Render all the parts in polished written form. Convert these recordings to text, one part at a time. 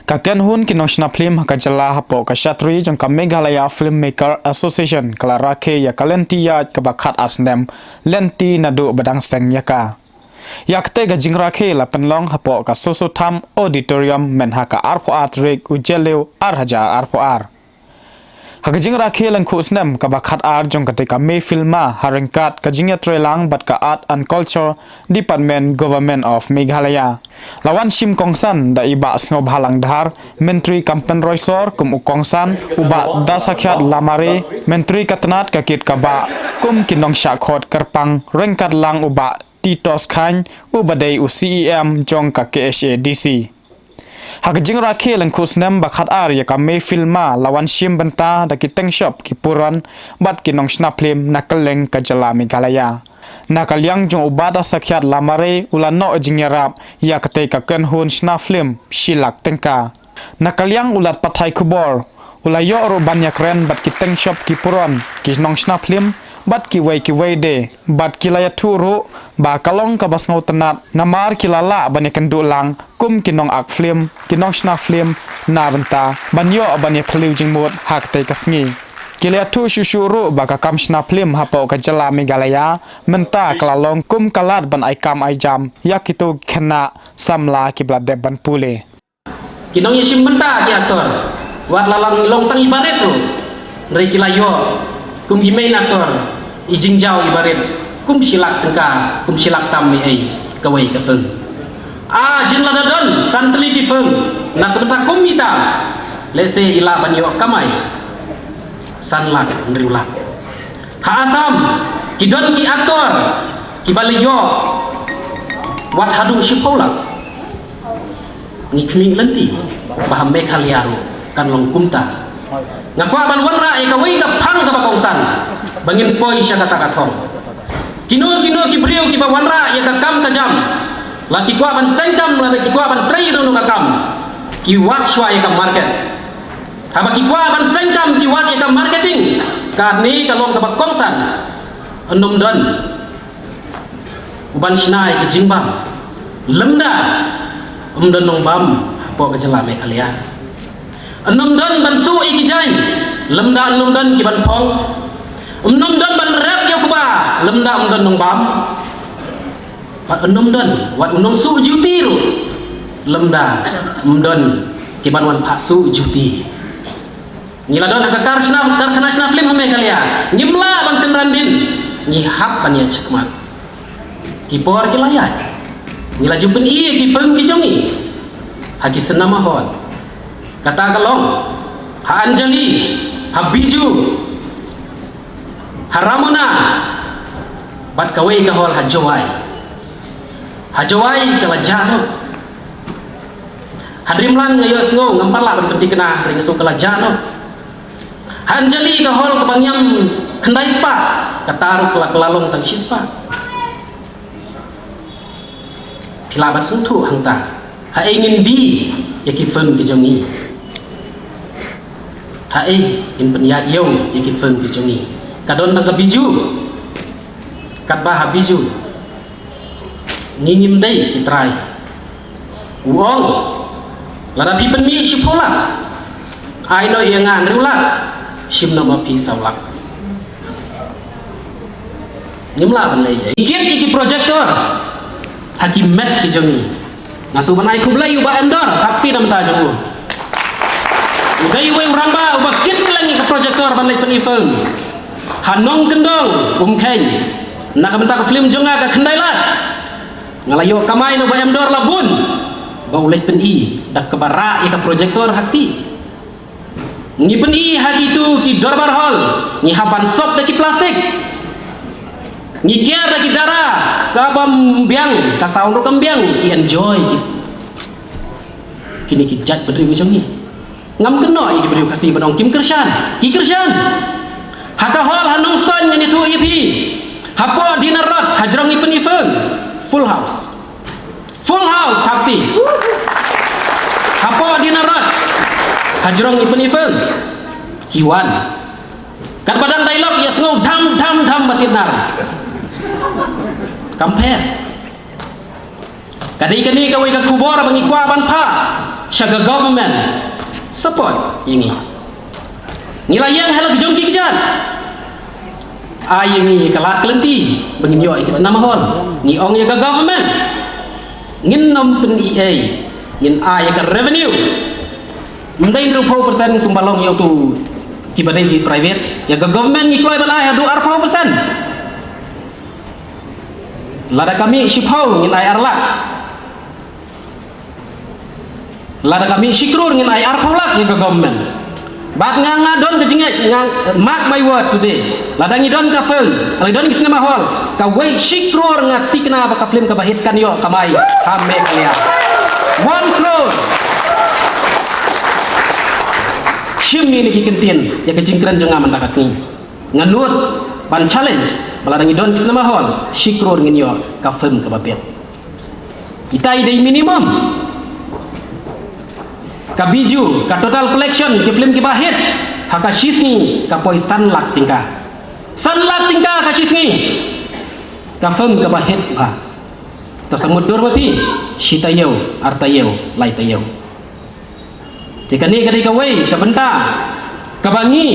Kaken hun kinong film hakajala hapo kashatri jong ka Meghalaya Filmmaker Association kalarake ya kalenti ya kabakat asnem lenti nadu badang seng yaka. Yakte ga jingrake la penlong hapo ka soso tham auditorium menhaka arpo art rek ujeleu arhajar arpo ar. Hakajing rakhe lang khusnem kabakat art jong katika me filma haringkat kajingya trelang bat ka Art and Culture Department Government of Meghalaya. Lawan sim kongsan da iba snob halang dhar menteri kampen roisor kum ukongsan uba da sakyat lamare menteri katnat kakit kaba kum kinong syakhot kerpang rengkat lang uba titos khany ubadai UCEM jong ka KSADC. Hakajing rakhe lang khusnem bakat ar ya ka me filma lawan sim benta da kiteng shop kipuran bat kinong snaplim nakaleng kajala Meghalaya. Nakalyang jong ubada sakyat lamare ulano jingyarap ya kate ka ken hun snaplim silak tengka. Nakalyang ulat pathai kubor ulayo ro banyak ren bat kiteng shop kipuran kinong snaplim bat kiway de bat kilaya turu ba kalong ka bas ngau tenat namar kilala bani kendu lang kum kinong ak film kinong sna film na benta banyo bani phliu jingmut hak te kasngi kilaya tu shushuru ba ka kam sna film hapo ka jala Meghalaya menta kalalong kum kalat ban ai kam ai jam yakitu khena samla kibla de ban pule kinong yisim benta ki aktor wat lalang long tang ibaret ro re kilayo kum himay naktor ijing jauh ibarat kum silak tengka kum silak tam ai kawai ka feng jin ladadon santli ki feng nak benta kum ita lese ila banyo kamai sanlak nriulak ha asam kidon ki aktor ki baliyo wat hadu sipola ngikmi lenti paham Meghalaya kan long kumta ngakwa ban wanra e kawai ka phang ka bakongsan bangin poi sya kata kathong kino ki brio ki bawanra ya ka kam ka jam laki kwa ban sengkam la ki kwa ban trai no ka kam ki wat shwa ya ka market haba ki kwa ban sengkam ki wat ya ka marketing ka ni ka long ka bakongsan anom don uban snai ki jingbam lemda don nong bam po ka jala Meghalaya anom don ban su ikijai lemda anom don ki ban phong don ban rap yo kuba lemda don nong bam pat don wat unong su juti ru lemda don ki ban wan pak su juti ngila don ka karkhana sna film Meghalaya ngimla ban tenrandin ngi hak ban ya chakmat ki por ki layat ngila jupen i ki film ki jongi haki senama hot kata kalong ha Anjali ha Biju haramona bat kawai ka hol hajawai kala jano hadrimlan ngayo sngo ngampala ban penting kena ring so kala jano Anjali ka hol ka bangyam khandai spa kataru kala kelalong tang sispa pilaban suntu hangta ha ingin di yaki feng ki jongi ha in penya yong yaki feng ki jongi kadon tang Biju kat bah Biju ngingim dai kitrai uong lada pi penmi sipola ai no yang ngan rula sim nama pi sawlak nimla ban lay ikir ki projector hakimet ki jongi ngasu banai kublai uba endor tapi nam ta jongu udai we uramba uba kit langi ke projector ban lay penifeng hanong kendong keng nak bentak film jonga ka kendailat ngalayo kamai no bayam dor labun ba ulai peni dak kebara ika projector hati ngi peni hak itu ki dorbar hall ngi hapan sop daki plastik ngi ker daki dara ka bam biang ka saun ro kambiang ki enjoy kini ki jat bedri macam ni ngam keno i diberi kasih badong ki kershan haka hall hanong ston ngani tu ipi hapo dinner rot hajrong ipen ifeng full house tapi hapo dinner rot hajrong ipen ifeng kiwan kat badan dialog ya sngau dham batinar compare kadai kani kawai ka kubor bangi kwa ban pha syaga government support ini nilai yang halak jongki kejan ini kalat kelenti bengin yo ikis nama hon ni ong ya government ngin nom pen EA ngin ya revenue mendai 20% kumbalong yo tu kibadai di private ya government ni keluar balai adu 20% lada kami shipau ngin ai arlak lada kami shikrur ngin ai arpolak ya government bat nganga don ke jingat mark my word today lada ngidon ka feng ali don kisna mahol ka wei shikrur ngati kena ba ka film ka bahit kan yo kamai kame kalia 1 crore shim ni ki kentien ya ke jingkran jonga mandakas ni nganut ban challenge balada ngidon kisna mahol shikrur ngin yo ka film ka babet kita ide minimum ka biju ka total collection ke film ke bahit haka shisni ka poi sanlak tingka ka shisni ka film ke bahit ba tersamut dur mapi shitayau artayau laitayau tikani kadi ka wei ka benta ka bangi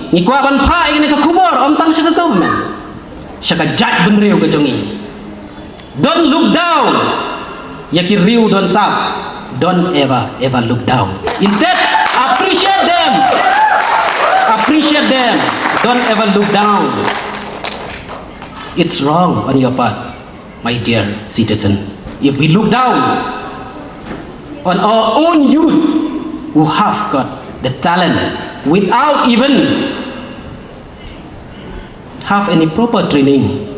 ni kwa ban pha ini ka kubor om tang syaka government syaka jaj benriu ka jongi don't look down yakir riu don't sap. Don't ever look down. Instead, appreciate them. Don't ever look down. It's wrong on your part, my dear citizen. If we look down on our own youth who have got the talent without even have any proper training,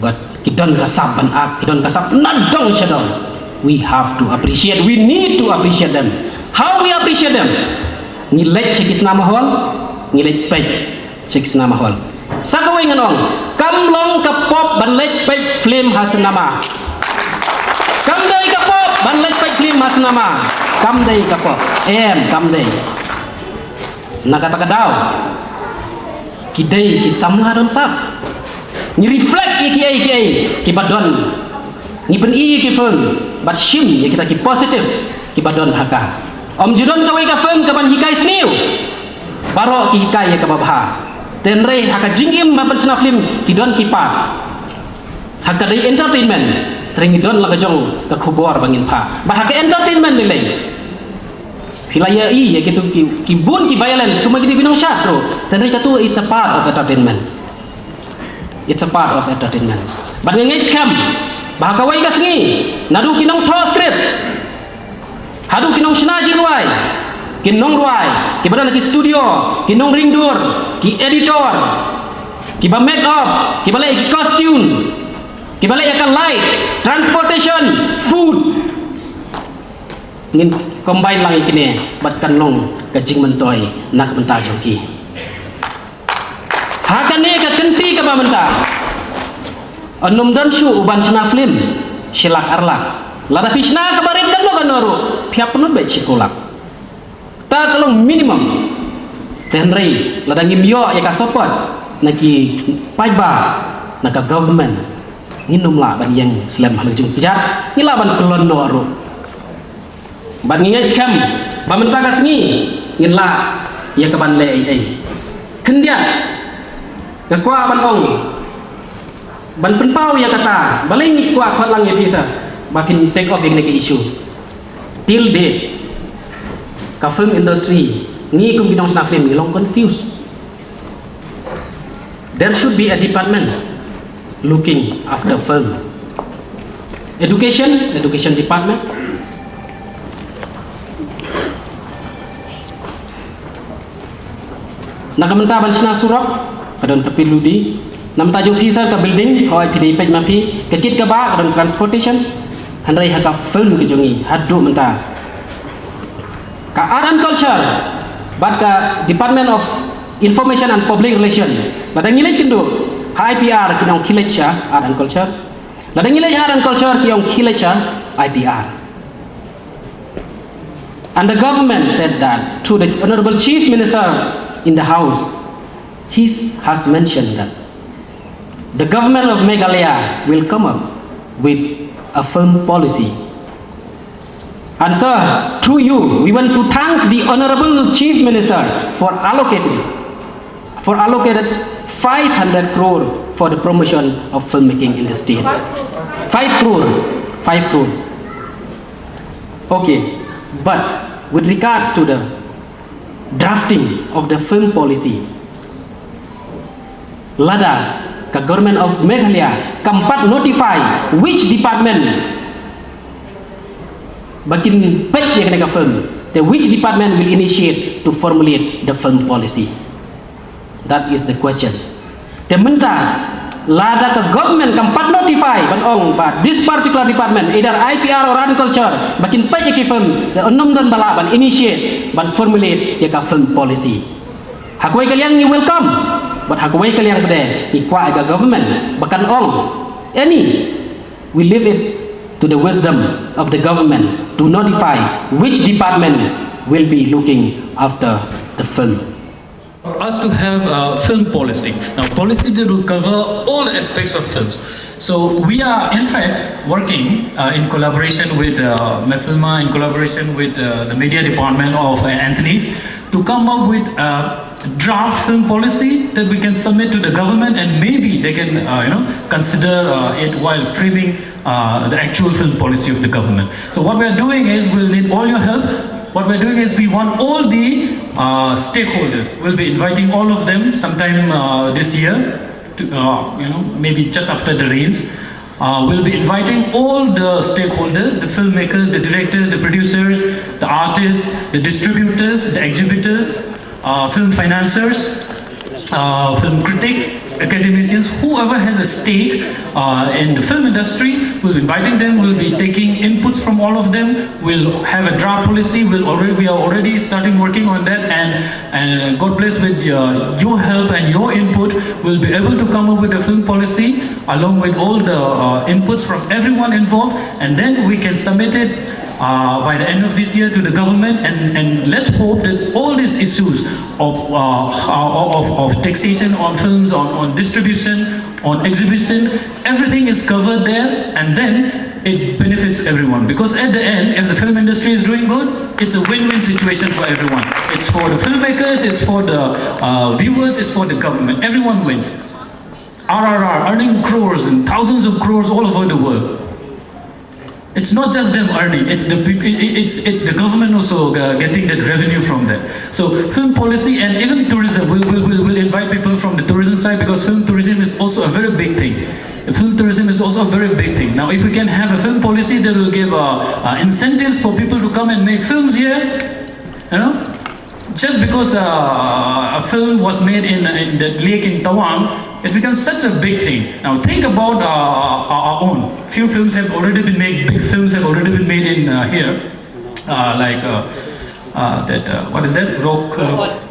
but kidon kasap ban ak, kidon kasap nadong syadong. We have to appreciate, we need to appreciate them. How we appreciate them? Ngilet sekis nama hol, ngilet pej sekis nama hol. Sakawai nganong, kamlong kapop banlet pej film hasanama. Kamdai kapop banlet pej film hasanama. Kamdai kapop, kamdai. Nakatakadaw, kidai kisamla don sap. Ni reflect iki kibadon. Ni pen ki film. But shim ya kita ki positif ki badon haka om judon kawai ka film ka ban hikai sniu baro ki hikai ya ka babha tenre haka jingim ba pensna film ki don ki pa haka dai entertainment tring don la ka jong ka khubor bangin pha ba haka entertainment ni lai hilaya ya gitu ki bun ki violence cuma gitu gunung syatro tenre ka tu it's a part of entertainment but ngait scam bahaka wai gas ni nadu kinong tho script hadu kinong shnaji ruai kinong ruai ki badan ki studio kinong ringdur ki editor ki ba make up ki balai ki costume ki balai ka light transportation food ngin combine lang ikine bat kanong kajing mentoy nak benta joki hakane ka kenti ka ba menta Anum dan syu uban sena film silak arlak lada pisna kabarit dan lo kanoru pihak penuh baik sikulak tak kalau minimum tenrei lada ngimyo ya ka support naki paiba naka government nginum lah ban yang selam halujung pijat ngilaban kelon noru ban ngingai scam ban mentakas ngi ngin la ya ka ban le ai kendia ka kwa ban ong ban penpau ya kata balai ni kuat lang ya bisa bafin take off dengan ke issue till date ka film industry ni kum bidang sna film ni long confused. There should be a department looking after film education department nakamenta ban sna surok kadon tapi ludi nam tajuk kisah ke building hoi pdi pej mapi kekit ke ba kadon transportation handai haka film ke jongi hadu menta ka art and culture bat ka department of information and public relation badang ngilai kendo IPR kinong kilecha art and culture ladang ngilai art and culture kinong kilecha IPR and the government said that to the honorable chief minister in the house he has mentioned that the government of Meghalaya will come up with a film policy And sir, through you, we want to thank the Honorable Chief Minister for allocated 500 crore for the promotion of filmmaking in the state. 5 crore. Okay, but with regards to the drafting of the film policy, Lada, the government of Meghalaya, kampat notify which department bakin pek yang kena film, which department will initiate to formulate the film policy. That is the question. Tementa Lada ke government kampat notify ban but this particular department either IPR or agriculture bakin pek yang film the enam dan bala ban initiate ban formulate yang film policy. Hakwai kalian ni welcome, but hakwai kalian pada ikwa aga government bakan any we leave it to the wisdom of the government to notify which department will be looking after the film. For us to have a film policy. Now, policy that will cover all aspects of films. So we are in fact working in collaboration with Mefilma, in collaboration with the media department of Anthony's to come up with a draft film policy that we can submit to the government, and maybe they can consider it while framing the actual film policy of the government. So what we are doing is we'll need all your help. What we're doing is we want all the stakeholders. We'll be inviting all of them sometime this year, to, maybe just after the rains. We'll be inviting all the stakeholders, the filmmakers, the directors, the producers, the artists, the distributors, the exhibitors, film financiers, film critics, academicians, whoever has a stake in the film industry. We'll be inviting them, we'll be taking inputs from all of them, we'll have a draft policy, we are already starting working on that, and God bless, with your help and your input, we'll be able to come up with a film policy along with all the inputs from everyone involved, and then we can submit it by the end of this year to the government, and let's hope that all these issues of taxation on films, on distribution, on exhibition, everything is covered there, and then it benefits everyone. Because at the end, if the film industry is doing good, it's a win-win situation for everyone. It's for the filmmakers, it's for the viewers, it's for the government. Everyone wins. RRR earning crores and thousands of crores all over the world. It's not just them earning, it's the people, it's the government also getting that revenue from that. So film policy and even tourism, we'll invite people from the tourism side, because film tourism is also a very big thing. Film tourism is also a very big thing. Now, if we can have a film policy that will give incentives for people to come and make films here, just because a film was made in that lake in Tawang, it becomes such a big thing. Now think about our own. Few films have already been made, big films have already been made in here, like what is that? Rock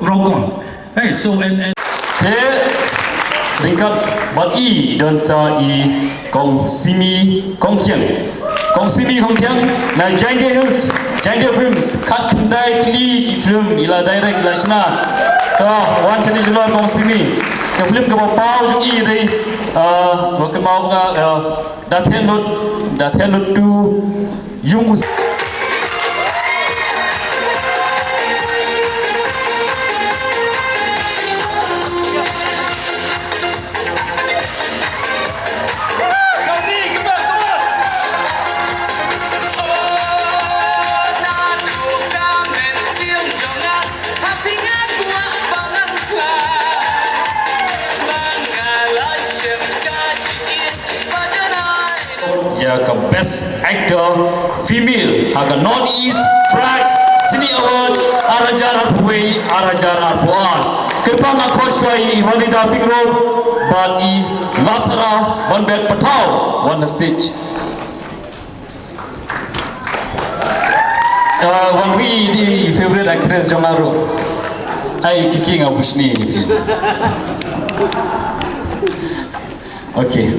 On. Right, so and thế ringkat bát y đơn sa y kong simi kong chiang na Giant Hills Films kat kendai kli film ila direct ila China ta wan chani jilor kong simi ke film ke bapau ju y dei ke mau ga da then lut tu yung Best Actor Female Haga Northeast Bright Cine Award Arajar Arpuwei Arajar Arpuan Kirpang Akot Shwai Iwanida Pingro But I Lasara One Bed Patau One Stage One we the favorite actress Jamaru I kicking a bushni Okay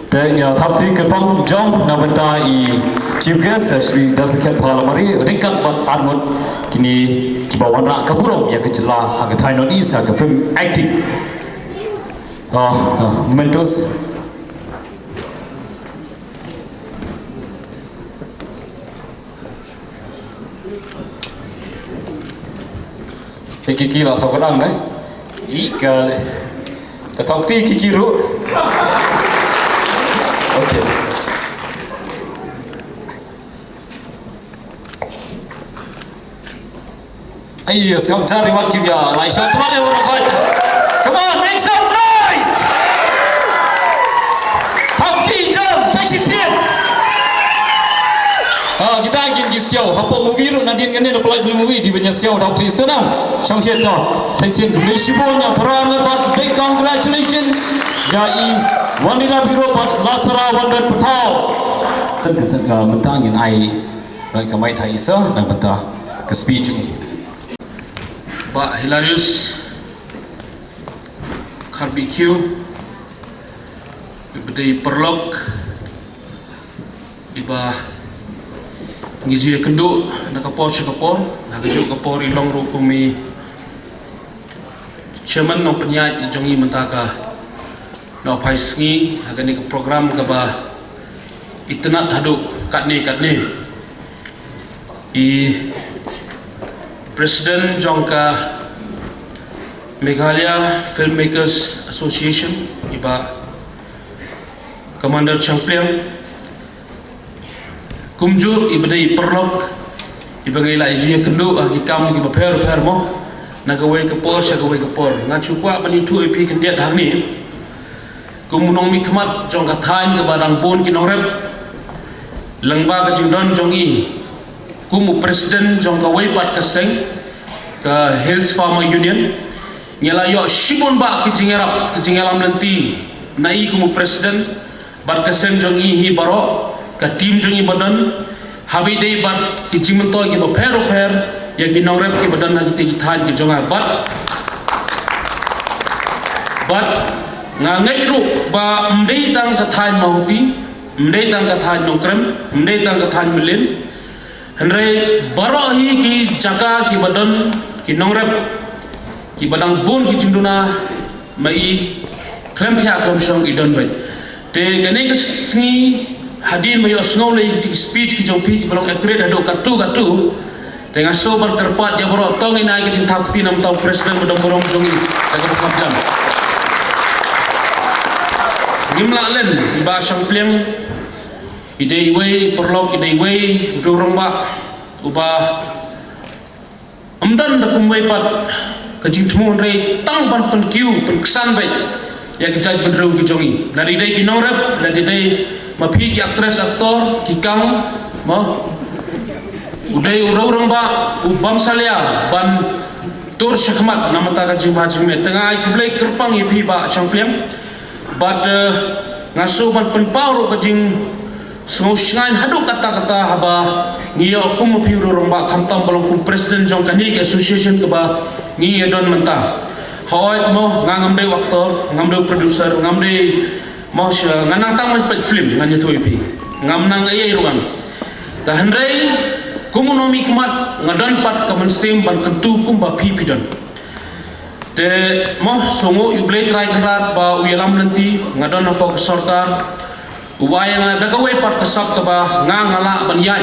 Thapti Kirpang Jong Nabenta I Chief Guest Shri Dasaket Palamari Ringkat Bat Armut Kini Kibawan Rak Kaburong Ya Kejela Hagatai Non East Haga Film Acting Mementos Kiki lah sok orang deh. Ika. Tetap Kiki ru. Okay. Ayo, siap cari mat kimia. Lai shot mana orang kau? Come on, make some noise. Tapi jam, saya siap. Kita ingin gisiau. Apa movie ru nanti kan ada pelai film movie di banyak siau dah tri senang. Sang siap dah. Saya siap Malaysia punya perangai buat big congratulations. Jai wanita biru buat Lasara Wandan Petau. Dan kesan mentang yang ai baik kemai dah isa dan betah ke speech ni. Pak Hilarius Barbecue ibadai perlok iba ngizu kenduk nak kapor nak kejuk kapor ilong rupumi chairman no penyat jongi mentaka no paisengi agani ke program ke ba itnat haduk katne i Presiden Jongka Meghalaya Filmmakers Association iba Commander Champion kumjur ibadai perlok iba ngaila ijunya kenduk agi kam iba per mo nagawai kapor syagawai kapor ngacu kwa panitu ipi kendiat hang ni kumunong mi khamat jongka thain ke badang bon kinorep lengba ka jingdon jongi kumu presiden jongka waipat keseng ke Hills Farmer Union ngelayo shibon ba kejingelam nanti nai kumu presiden bat keseng jongi hi baro ke tim jongi badan habidei bat kijimento ki ba per ya ginorep ki badan na kita than ki jonga bat ngangai ru ba mdei tang ka than mahuti mdei tang ka than nokram mdei tang ka than milim Henry baro hi ki jaga ki badan ki nongrep ki badang bun ki jinduna mai klem thia klem song idon bai te gane ke sni hadin mai osnole ki speech ki jompi ki balong accurate hado katu te ngaso bar terpat ya baro tong ina ki cinta pti nam tau presiden badang borong jongi jaga kapjam gimla len ba champion idei wei perlok idei wei durong ba uba amdan da kumwei pat kajing thmon re tang ban pen kiu pen kesan bai ya kejai benru ki jongi nari dei ki norep la dei ma phi ki actress aktor ki kang ma udai urang ba ubam salia ban tur shakmat namata ka jimha jime tengah ai kublai kerpang ye phi ba champion but ngaso ban pen pau ka jing Sengusngan haduk kata-kata haba ngiyo kum piuru romba kamtam balong kum presiden jong kanik association ke ba ngiyo don mentah hawai mo ngamde aktor ngamde producer ngamde mo nganang tang pet film ngan itu ipi ngamnang ai ruang ta hendrai kumonomi kemat ngadon pat kamen sim ban kentu kum ba pipi don te mo songo iblay try kerat ba uyalam nanti ngadon apa ke sarkar Uwaya nga dagaway pat kasap ka ba ngala ban yai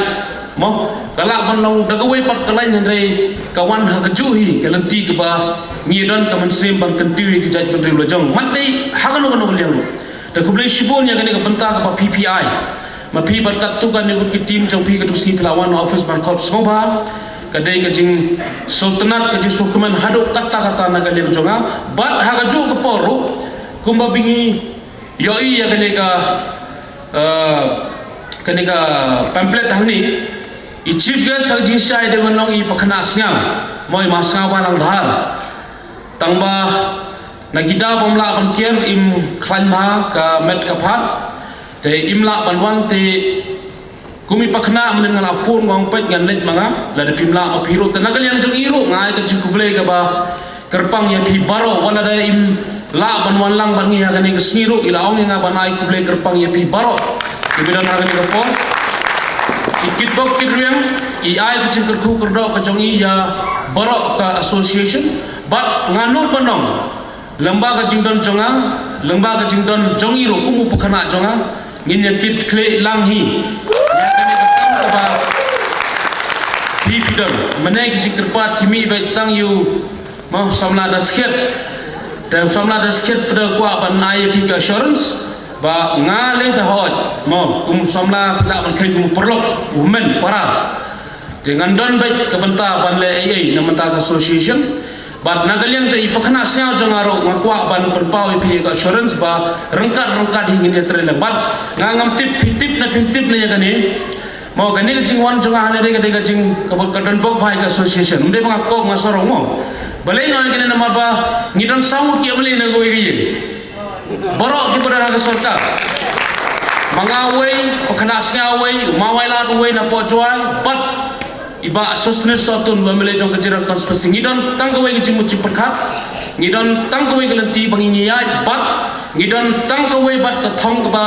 mo kala ban long dagaway pat kalay nandre kawan hagajuhi kalanti ka ba ngidon ka man sim ban kantiwi ki jaj ban riwla jong matday hagano kano kalyang da kublay shibon ya gani ka banta ka ba PPI ma pi bat kat tu kan ni ki team jong pi ka tu si pelawan office ban kop soba kadai ka jing sultanat ka jing sukuman hado kata-kata na kalyang jonga bat hagaju ka poro kumba bingi yoi ya gani ka kenika pamphlet hangni i chief guest haljin shai de nong i pakhana siang moi masnga walang dhar tangba nagida bomla ban kier im klanma ka met ka phat te imla banwan te kumi pakhana men ngala phone ngong pet ngan let manga la de pimla ma phiro te nagal yang jong iro ngai ka chikuble ka ba kerpang ya pi baro wala da im la banwan lang bangi ha gani kesiro ila ong nga banai kuble kerpang ya pi baro ibidan ha gani ko ikit bok kidriang i ai ku cingker ku kerdo ka jongi ya baro ka association but nganur panong lembaga jingdon jonga lembaga jingdon jongi ro kumu pukhana jonga ngin ya kit kle lang hi ya gani ka tam ka ba pi bidon menai ki cingker pat kimi bai tang yu mo samla da skit dan samla da skit pada kuat ban IAP assurance ba ngale da hot mo samla pada ban kai perlok women para dengan don baik ke benta ban le AA na menta association bat nagalian jai pakhana sia jangaro ngakwa ban perpau IAP assurance ba rengkat hingin trele bat ngam tip na tip le gani mau gani ke jingwan jonga hale de ke jing kadon bok bhai association mde bang ko ngasoro mo balai ngal kene nama ba ngidon saut ki amle na goi gi borok ki pada raga sarkar mangawai pakhana sia wai mawai la wai na po joai bat iba sosne sotun bamele jong kejiran konspirasi ngidon tangkawai ke jimuci perkat ngidon tangkawai ke lenti banginya bat ngidon tangkawai bat ke thong ba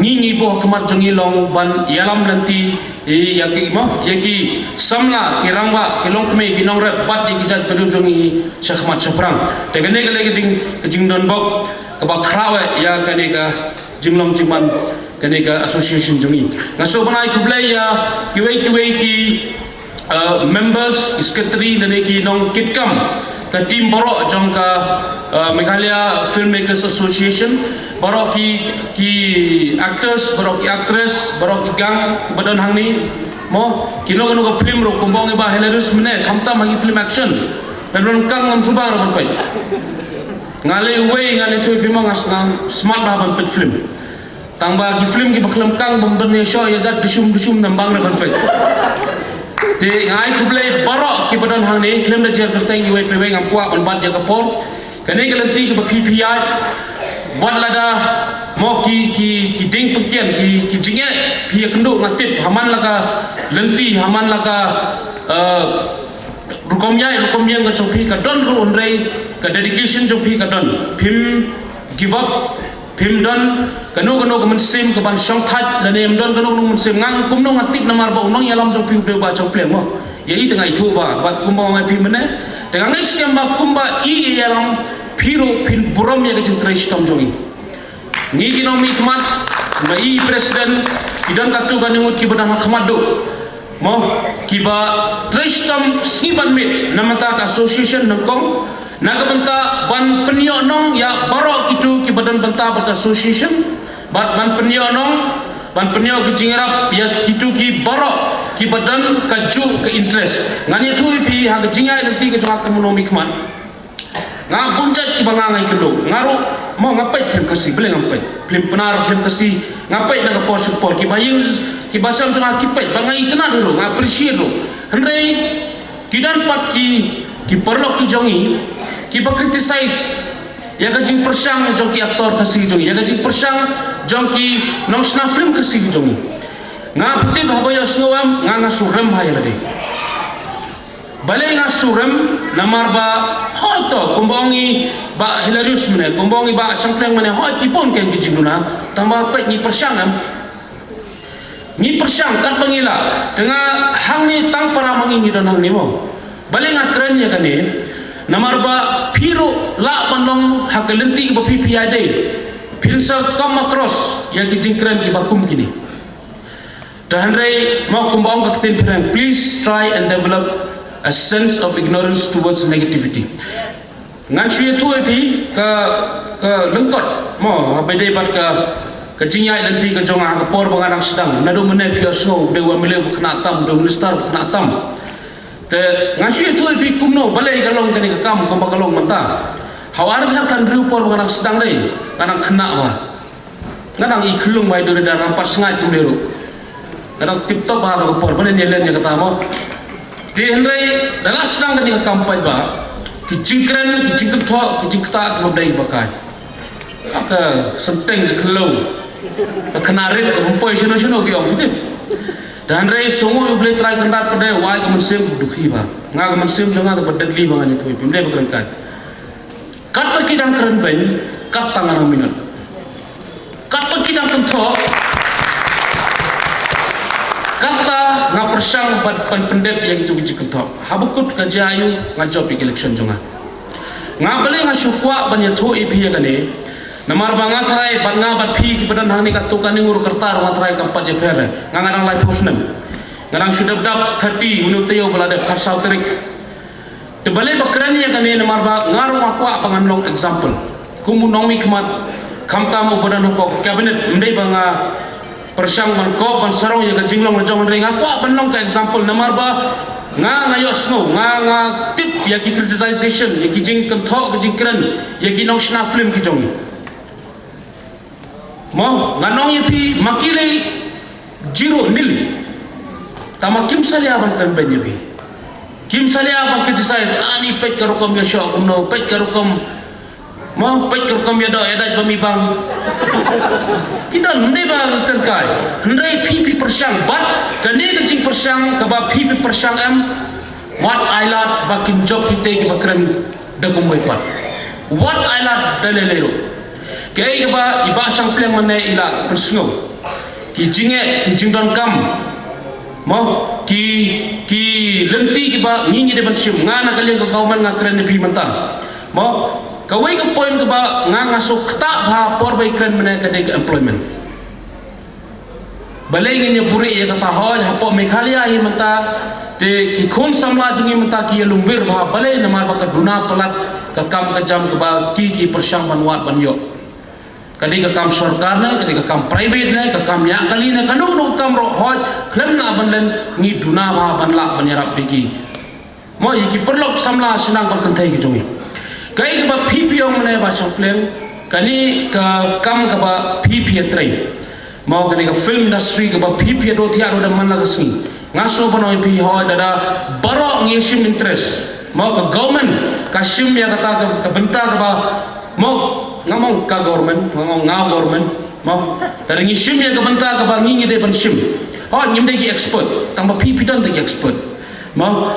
ngi bo kemat jongi long ban yalam nanti yaki mo yaki samla ki rangba ki long kme ki nong rep bat ki jat pedu jongi syakmat seprang te gane ke lagi ding jingdon bok ke ba khrawe ya kane ka jinglong jiman kane ka association jongi ngaso banai kublai ya kiwei ki members secretary dan ki nong kitkam ka team borok jong ka Meghalaya Filmmakers Association borok ki actors borok ki actress borok ki gang badan hang ni mo kino ka film ro kumbong ba hilarious mene khamta magi film action dan ron kang ngam subang ro pai ngale way ngale tu film ngas smart ba ban pet film tangba ki film ki baklam kang bom dan show ya zat dusum nambang ro ban pai te ngai kublai barok ki badan hang ni claim da jer kertai ni wei ngam puak ban bat ya kapor kane galanti ke PPI buat lada mo ki ding pekian ki jinge pi kendu ngatip haman laga lenti haman laga rukomnya ke chopi ka don ru onrei ka dedication chopi ka don phim give up phim don kanu kemensim ke ban song that dan em don kanu kemensim ngang kumno ngatip namar ba unong yalam chopi de ba chopi mo ya i tengah itu ba bat kumbo ngai phim mene tengah ngai siam ba kumba i yalam piro pin buram ya ke trash tom jongi ni kinomi khmat mai presiden idan katu ganungut ki badan khmat do mo ki ba trash tom siban mit namata association nangkong naga benta ban penyo nong ya barok itu ki badan benta bat association ban penyo nong ban penyo ki jingrap ya kitu ki barok ki badan kaju ke interest ngani tu pi ha ke jingai nanti ke jong ekonomi khmat nga bunjat ki bangangai kendo ngaru mau ngapai film kasih boleh ngapai film penar film kasih ngapai nak pos support ki bayus ki basam sunga ki pai bangai itna dulu nga appreciate dulu hendai kidan pat ki perlu ki jongi ki ba criticize ya ka jing persang jong ki aktor kasih jongi ya ka jing persang jong ki nong sna film kasih jongi nga putih bahaya snowam nga surem bahaya lade balai nga surem namar ba hoi to kumbongi ba hilarious mene kumbongi ba changkleng mene hoi tipon ken kijinguna tambah pe ni persangam ni persang kan pangila tengah hang ni tang para mangingi don hang ni mo balai nga keren ya kane namar ba piro la bandong hakalenti ba PPI day pilsa come across ya kijing keren ki bakum kini dahanrai mau kumbong ka tin perang please try and develop a sense of ignorance towards negativity ngan shui tu epi ka lengkot mo abede bat ka jingai nanti ka jonga ka por bangang sedang nadu mene pi so de wa mele kena tam de minister kena tam te ngan shui tu epi kumno balai kalong kani ka kam kom kalong manta hawar kan riu por bangang sedang dei kanang kena ba ngadang I khulung bai do da rampat sengai kumleru ngadang tip top ha ka por bane nyelen nya kata mo Dihendai dalam sedang kini kampai ba, kicingkren, kicingketho, kicingketa kebudai bakai. Aka senteng ke kelau, kenarit ke mumpoi seno kiong gitu. Dihendai semua boleh try kendat pada wai kemensim dukhi ba, ngah kemensim dengar kebedegli bangan itu, pimdai berkenkat. Kat bagi dan keren ben, kat tangan minat. Kat bagi dan kentho. Kata nga persang ban pendep yang itu biji kentok habukut kajayu nga job election jonga nga bali nga syukwa ban yatho ipi ya kane namar banga tharai banga bat phi ki badan hangni ka to kani ngur kertar nga tharai kampat ya phere nga ngarang live hosnem ngarang sudap dap 30 unu tayo balade phasau terik te balai bakran ya kan ni marba ngarong aku pangan long example kumu nong mi kmat kam kamu badan hoko cabinet mendai banga persang man ko ban sarong ya jinglong na jong ring aku banong ka example na marba nga ngayo snow nga tip ya ki criticization ya ki jing kan thok ki jing kran ya ki nong shna film ki jong mo nga nong yapi makile 0 nil tama kim salia ban kan banyabi kim salia ban criticize ani pet karukom ya sho kumno pet karukom mo pet karukom ya do edaj bamibang kita ndai ba kan kai ndai pp persang bat kane ka jing persang ka ba pp persang am what ailat ba kim job hite ki bakran dakum mai pat what ailat dalelero kay ka ba iba sang pleng mane ila persngo ki jingdon kam mo ki lenti ki ba ngi de ban sim ngana kali ka kauman nga kren pi manta mo kawai ka point ka ba nga so kta ba por bai kren mane ka de employment balai ngi puri ya kata hoj hapo Meghalaya hi manta te ki khon samla jungi manta ki lumbir ba balai nama ba ka duna pelat ka kam ka jam ka ba ki persang banwat banyo kadi ka kam sarkar na kadi ka kam private na ka kam ya kali na kanung kam ro hoj klem na banlen ngi duna ba banla banyarap bigi mo iki perlok samla sinang bal kantai ki jongi kai ka ba pp ong na ba sang plan kani ka kam ka ba pp trai mo kani ka film industry ka ba pp do thia ro da man la singi ngaso banoi pi hoj dada baro ngi sim interest mo ka government ka sim ya kata ka benta ka ba mo ngamong ka government ngamong nga government mo dari ngishim ya kabanta ka ba ngi de ban shim ho nyim de ki expert tamba pp dan de expert mo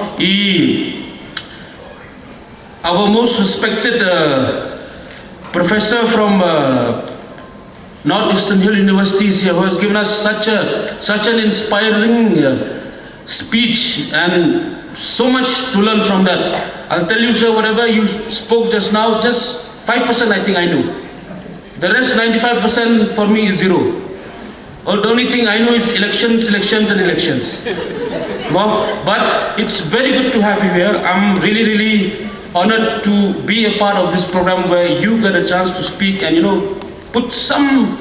our most respected professor from Northeastern Hill University here who has given us such an inspiring speech and so much to learn from that. I'll tell you, sir, whatever you spoke just now, just 5% I think I know. The rest 95% for me is zero. Or the only thing I know is elections and elections. But it's very good to have you here. I'm really honored to be a part of this program where you get a chance to speak and put something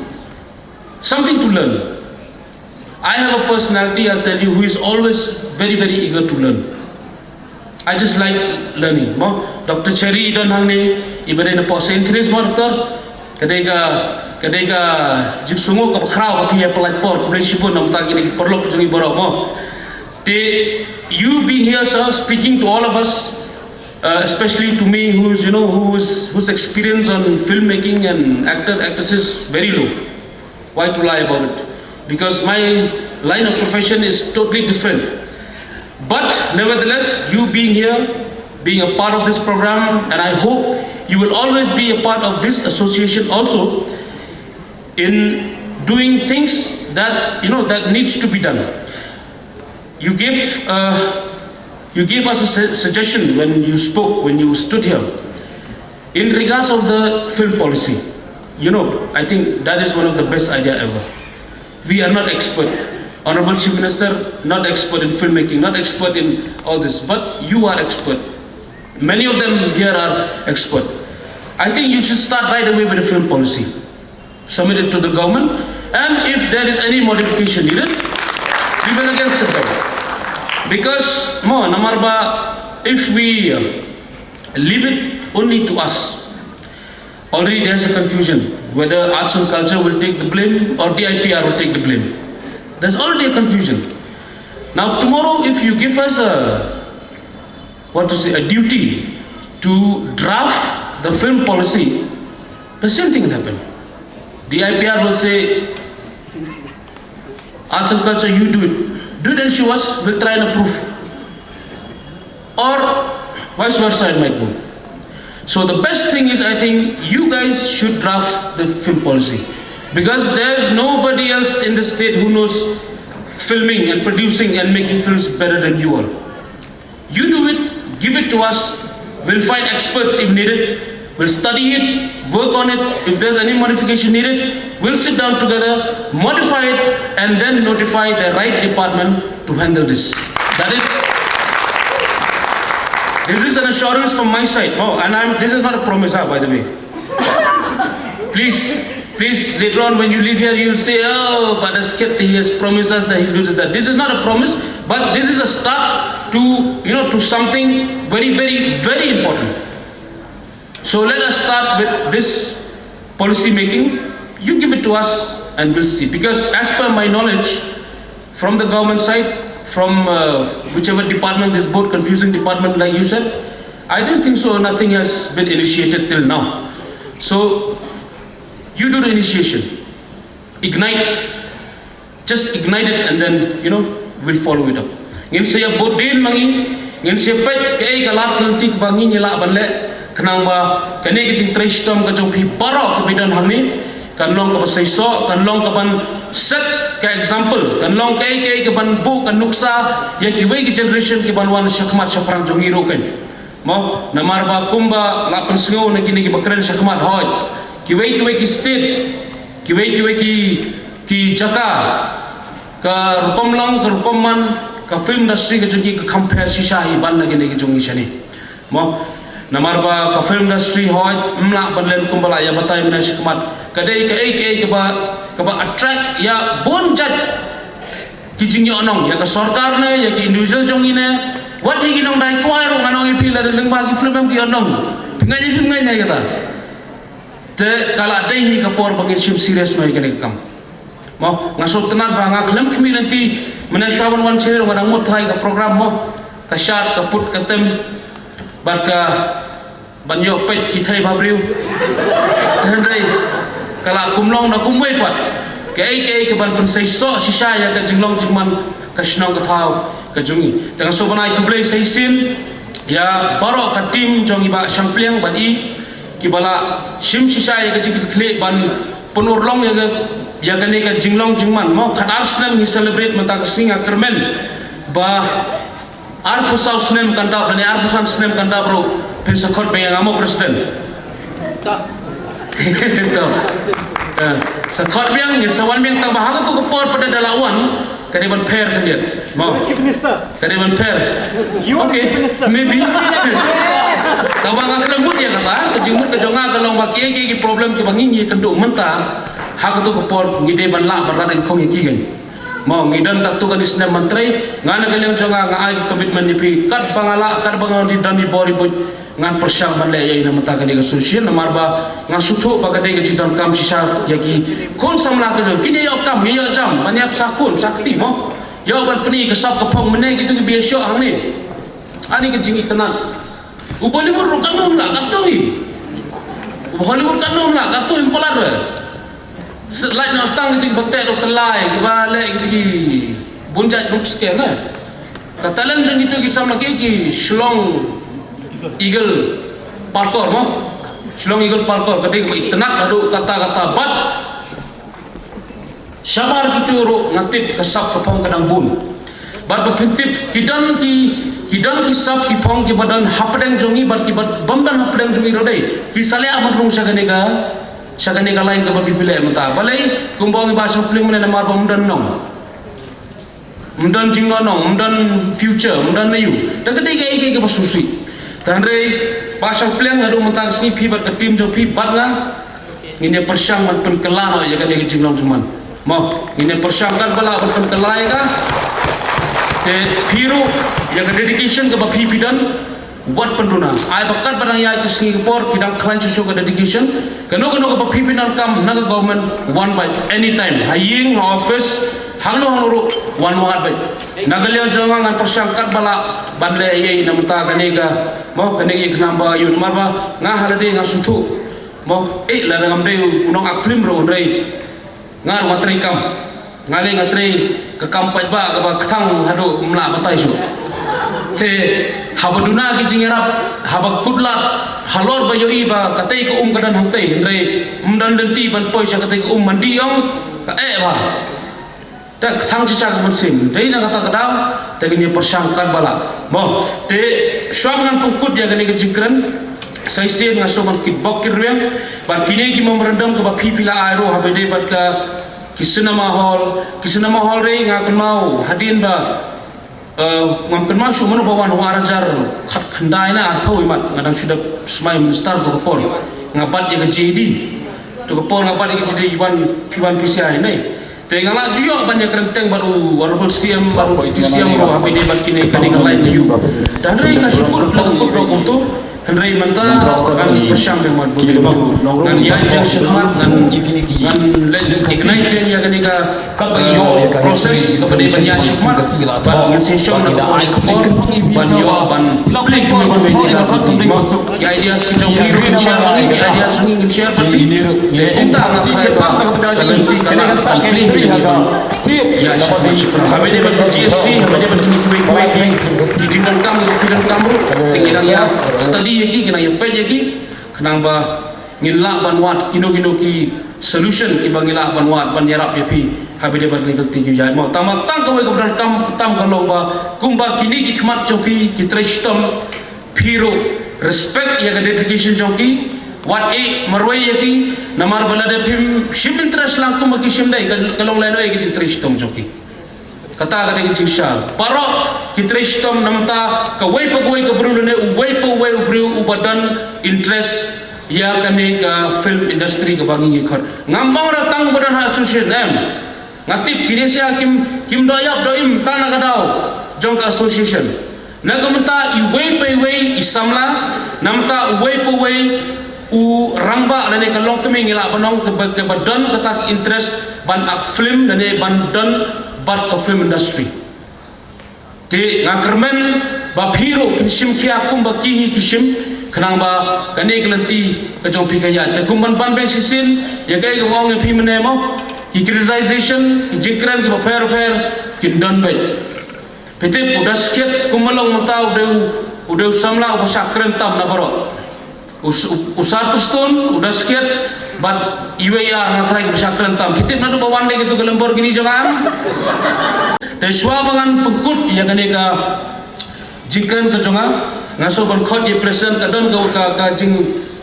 to learn. I have a personality, I'll tell you, who is always very eager to learn. I just like learning. Dr. Cherry don hangne ibare na po Saint Therese mo doktor kadega jigsungo ka khrao ka pia platform ko sipon nam ta gini perlo jungi boro mo te you being here sir speaking to all of us especially to me whose experience on filmmaking and actresses very low. Why to lie about it? Because my line of profession is totally different. But nevertheless, you being here, being a part of this program, and I hope you will always be a part of this association also in doing things that that needs to be done. You gave us a suggestion when you spoke, when you stood here, in regards of the film policy. I think that is one of the best idea ever. We are not expert. Honorable Chief Minister, not expert in filmmaking, not expert in all this, but you are expert. Many of them here are expert. I think you should start right away with the film policy. Submit it to the government, and if there is any modification needed, we will again sit down. Because, if we leave it only to us, already there's a confusion whether arts and culture will take the blame or DIPR will take the blame. There's already a confusion. Now tomorrow, if you give us a duty to draft the film policy, the same thing will happen. The IPR will say, arts and culture, you do it and show us, we'll try and approve. Or vice versa it might go. So the best thing is, I think you guys should draft the film policy. Because there's nobody else in the state who knows filming and producing and making films better than you are. You do it, give it to us, we'll find experts if needed, we'll study it, work on it. If there's any modification needed, we'll sit down together, modify it, and then notify the right department to handle this. This is an assurance from my side. Oh, and this is not a promise, by the way. Please, later on when you leave here, you'll say, oh, but the skeptic, he has promised us that he loses that. This is not a promise, but this is a start to something very, very, very important. So let us start with this policy making. You give it to us and we'll see. Because as per my knowledge, from the government side, from whichever department, this both confusing department like you said, I don't think so. Nothing has been initiated till now. So you do the initiation, just ignite it, and then we'll follow it up. Ngin saya bodin mangi, ngin saya pet kei kalat kelti kebangi nyela banle, kenang ba kene kecing tristom kacung pi parok ke bidan hangni, kan long ke pasai so, kan long ke ban set ke example, kan long kei ke ban bu kan nuksa ya kiwei ke generation ke ban wan syakmat syaprang jongiru kan. Mau namar ba kumba lapan sengau nak kini ke bakran syakmat hoi. Kiwei ki state, kiwei ki jaka, ke rukomlang, ke rukoman, ke film industry ke jungi ke compare sisa hiban lagi ni ke jungi sini. Mo, namar ba ke film industry hoi, mlak banlen kumbala ya batai mana syakmat. Kadai ke ba attract ya bon jat ki jungi onong ya ke sarkar ne ya ke individual jungi ne. What ni kinong dai kuai rong anong ipil ada lembah ki film ki onong. Pingai na kata. Te kala dai hi kapor bangin sim serious mai kene kam mo ngasuk tenan ba ngaklem kemi nanti menasyawan wan chere wan ngut try ka program mo ka syat ka put ka tem barka banyo pet ithai babriu thendai kala kumlong na kumwei pat ke ban pensai so sisa ya ka jinglong jingman ka snong ka thau ka jungi tang so banai ku play sai sim ya baro ka tim jong iba champion ban i kibala sim sisa ya kecil klik ban penurlong ya kan ni kan jinglong jingman mau kadar senam ni celebrate mata kesinga kermen ba arpusau senam kanda dan arpusan senam kanda bro pensakot pengen ngamo presiden itu sakot yang sawan yang tambah hal tu kepor pada dalawan kadiban pair kan dia mau kadiban pair okay maybe Kawan ngak lembut ya kata, kejumut kejonga kalau baki ki problem ki bangi ni kenduk mentah, hak tu kepor ngide ban la ban ran kong ki kan. Mau ngidan tak tu kan isna menteri, ngana geleng jonga ngai komitmen ni pi kat bangala kat bangal di dan di bori pun ngan persyang ban le yai na mentah kan ni sosial namar ba ngasutu bagade ke cidon kam sisa ya ki kon samla ke kini yo kam yo jam banyak sakun sakti mo. Yo ban peni ke sap kepong menai gitu ke biasa hang ni. Ani ke jingi tenan. Bollywood rukan lah katoi, Hollywood kan lah katoi impolar. Selain nostang itu betul doktor lain, kebalik itu bunjat bukan lah. Katalan jeng itu kisah lagi ki Shillong Eagle Parkour, mo Shillong Eagle Parkour. Ketika tenak ada kata-kata bat, sabar itu ro ngatip kesap kepong kadang bun. Bat berpintip hidan ki sab ki phong ki badan hapdeng jongi bat ki bamdan hapdeng jongi rodai ki sale amat rung saganega lain ka babi pile mata balai kumbong ba sapling mena mar bamdan nong mdan jingo nong mdan future mdan nayu takade ke ke basusi tanre ba sapling adu mata sni phi bat tim jo phi bat nga ngine persyang man pen kelano ya kan ke jinglong cuman mo ngine persyang kan bala pen kelai ka hero yang dedication ke bapi pidan buat penduna. Ai bakat barang ya ke Singapore pidang klan cucu ke dedication. Keno ke bapi pidan kam naga government one by anytime. Haying office hangno one by. Nagalian jangan ngan persangkat bala bande ye namta kanega mo kanegi knamba yun marba nga halade nga sutu mo la ngamde unong aklim ro ndrei ngar matri kam ngale ngatri ke kampai ba ke baktang hadu mla batai su te habaduna ki jingerap habak kudlat halor bayo iba katai ko kadan hantai ndrei mdan denti ban poi sa katai ko mandiong ka ba tak thang cica kemensim dei na kata kadang tegini persangkan bala mo te swangan pungkut ya gani ke jikran sai sen ngasoman ki bokir yang bar kini ki memrendam ke bapi pila aero habede bat ka Kisana mahal re ngakan mau hadin ba ngam kenal cuma bawa nuara jar kat kendai na atau imat ngadang sudah semai minister tu kepol ngabat yang JD tu kepol ngabat yang JD Iwan PCI ni tengah lah juga banyak kerenteng baru warna siam baru siam baru habis dia begini kini lain you dan mereka syukur lagu program tu Henry mentah kan bersam dengan berburu dan ia yang semat dan ignite dia kan ika proses kepada banyak semat ban session dan ban public masuk idea kita hero share lagi idea sini share tapi kita nak kepang kepada ini kan sakit istri setiap ya kami dia GST kami dia kuih kita kamu tinggal study lagi kena yang pay lagi kena ba ngilak banwat kino ki solution ki bangilak banwat ban yarap yapi habi de ban legal tinggi jai mau tamak tang kawai keberan tam kalau ba kumba kini ki khmat chopi ki tristom phiro respect ya dedication choki what e marwai yaki namar balade phim shim interest lang kum ki shim dai kalong lain oi ki tristom choki kata kata kecil syal parok kita istom namta kawai pegawai keperluan uwai pegawai ubadan interest ya kami ke film industri ke bangi ikut ngambang datang badan association ngatip kini saya kim doyap doim tanah kadau jong ke association nagamta uwai pegawai isamla namta uwai pegawai u rangba dan kalong kami ngilak banong ke badan kata interest ban ak film dan ban dan part of film industry te ngakermen ba phiro kinsim kia kum ba kihi kisim khnang ba kane glanti ka jong phikaya te kumban ban ben sisin ya kai gong phi mane mo ki criticization ki jikran ki ba fair kin don be pete pudas kiat kumalong mata udah samla usakren tam na baro usar pustun udah sekiat bat IWR ngakrai besakren tam pitip nadu bawan dek itu gelembor gini jangan deswa bangan pengkut ya kaneka jingkan ke jonga ngaso berkhot di presiden kadon ka jing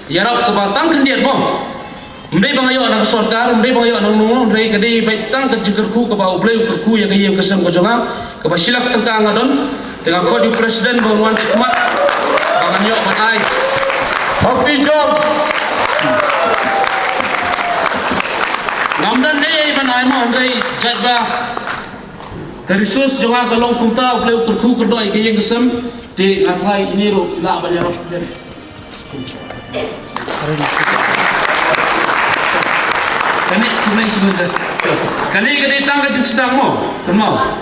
yarap ke batang kendiat mo mdai bangayo anak sarkar mdai bangayo anak nuno mdai kadai baitang ke jikerku ke ba ublai ukerku ya kayem kesem ke jonga ke basilak tengka ngadon dengan khot di presiden banguan hikmat banganyo batai Happy job. Namdan deh iban aimo Andre jadba kerisus jonga kalong kumta ubleu turku kedoi ke yang kesem di ngakrai ini ro la banyak kani kumai sebentar kali kali tangga jeng sedang mo kenal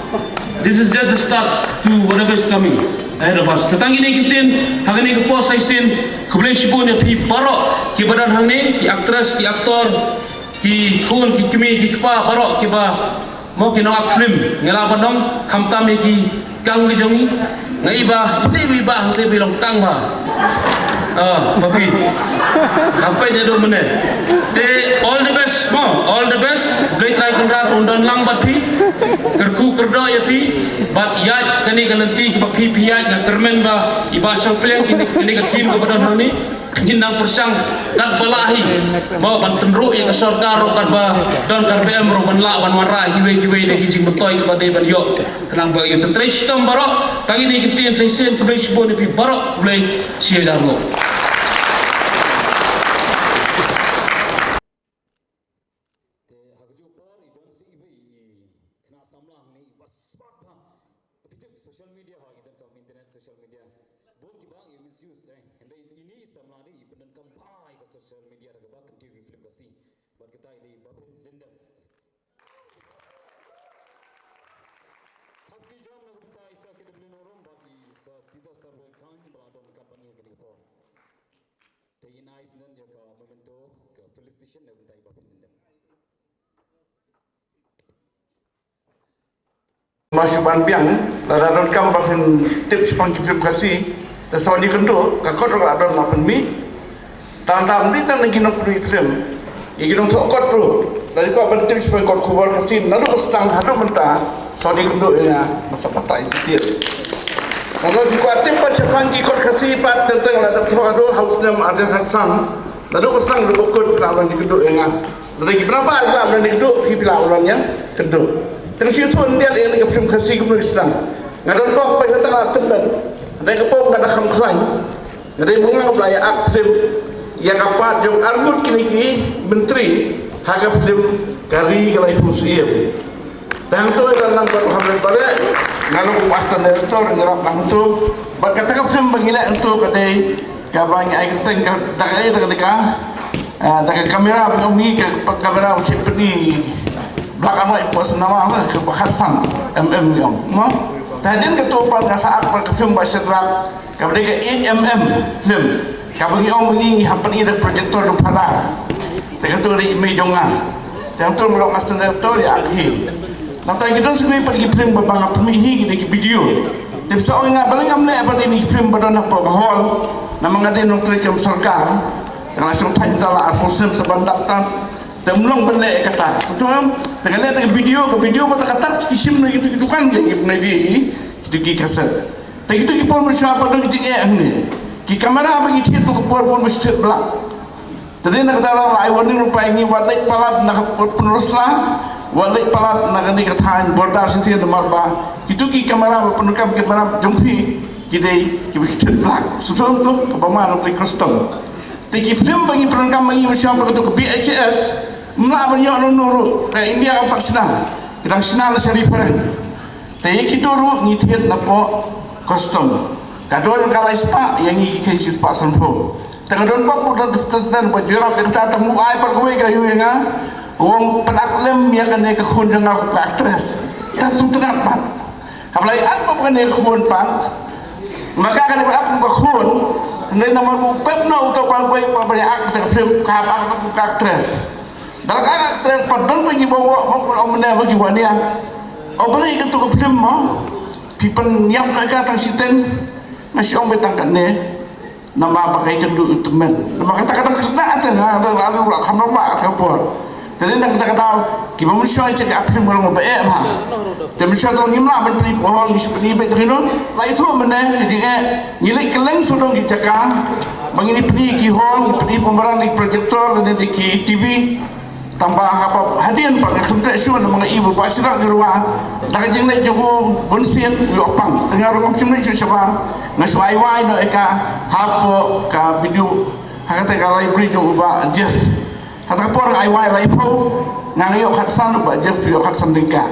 this is just the start to whatever is coming ahead of us tetang ini kitin hang ini ke pos aisin keblai sipun ya pi barok ki badan hang ni ki aktris ki aktor ki khun ki kemi ki kpa barok ki ba mo ki no ak film ngela bandong khamtam ki kang ki jongi ngai ba ite ba te bilong kang ba papi sampai nya do mene te all the best mo all the best great like kandra undan lang bat pi kerku kerdo ya pi bat ya kani galanti ki ba pi pi ya kermen ba iba sang plan kini ka team ka badan hang ni hindang persang kat balahi mau ban tenru yang sarkar kat ba dan KPM ro ban la ban warah kiwe de kijing betoy ka de ban yo kenang ba yo tetres tam barok tangi ni kitin sai sen kbes bon pi barok mulai sia jarno social media ha idan kam internet social media bon ki bang misuse hendai ini samladi iban kam pai ka social media daga ba kan tv film kasi ban kita ini babin dendam happy jam na kita isa ke debli norom bagi sa tida server kan baladon company ke ni po te inais nan ya ka memento ke felicitation na kita babin dendam masih banbiang dalam kam bahkan tips pangkip kasih terus ni kendo kakot orang ada makan mi tam ni tan lagi nak pergi film ini kita thokot bro dari kau ban tips pangkot kubur kasih lalu bestang hadu mentah so ni kendo ya masa patai dia kalau di kau tip pasal pangkip kot kasih pat tentang ada thokot haus nam ada hasan lalu bestang dukut lawan di kendo ya dari berapa ada di kendo hilang ulangnya kendo terus itu dia yang film kasih kemudian Islam ngadan kok pa ngata na temen ndai ka pom ngada kham khlang ndai bunga belaya ak film yang apa jong armut kini menteri haga film kari galai pusiem tang tu dalam Muhammad bare ngalu pastan director ngarap nang tu berkata ka film bangila untuk kadai ka bangi ai keteng ka takai daga kamera bumi ka kamera usip ni belakang mai pos nama ke Hasan yang no tadin ketupan ka saat ka film basyadrak ka bade ka film ka bagi bagi hapan ida projektor do pala tega tu ri me jonga tang tu melok master director ya hi nanti kita semua pergi film babang apa mihi kita video tapi soalnya paling kami apa ini film badan apa hall nama ngadain dokter kem sarkar tengah langsung tanya lah alfosim sebandak tan temlong benda kata setuju tengah lihat video pada kata sekisim lagi itu kan yang pernah di itu kaset tapi itu kita pun bersama pada kita ni ki kamera bagi kita tu pun mesti belak tadi nak kata lah warning lupa ini wadah palat nak peneruslah walik palat nak ni katakan bordar sini ada marba itu ki kamera penukam kamera jumpi kidai ki mesti belak sesuatu tu kepaman untuk custom tiki film bagi penukam bagi masyarakat itu ke BHS mula banyak nuru India apa senang kita senang seri peren tapi kita ru ngitian napo custom kadon kalau ispa yang ini kisi ispa sanpo tengah pak dan dan berjeram kita temu ai per kowe kayu yang wong penaklem ya kan ke khun jang aku actress dan terdapat apalagi apa bukan ke khun pan maka kan aku ke khun ndai nomor pep no untuk banyak aku film ka aku actress dalam actress padon pergi bawa mau meneh bagi wania oh boleh ikut ke film mau pipen yang nak datang siten masih om betangkan ne nama pakai kendu itu men nama kata-kata kena ada lalu kamu mak kapor jadi nak kata-kata kita manusia cek apa yang orang baik mah tapi manusia tu ngimlah menteri pohon seperti ini betul lah itu mana jadi nilai keleng sudah dijaga bangini peni kihon peni pemeran di projektor dan di TV tambah apa hadian pak kontrak suan dengan ibu pasirah di ruang tak jenglet jogo bonsian yopang tengah rumah cemai cucabar ngasuai wai no eka hapo ka video hakata ka library jogo ba Jeff hata por ai wai laipo nang yo Hasan ba Jeff yo Hasan tingka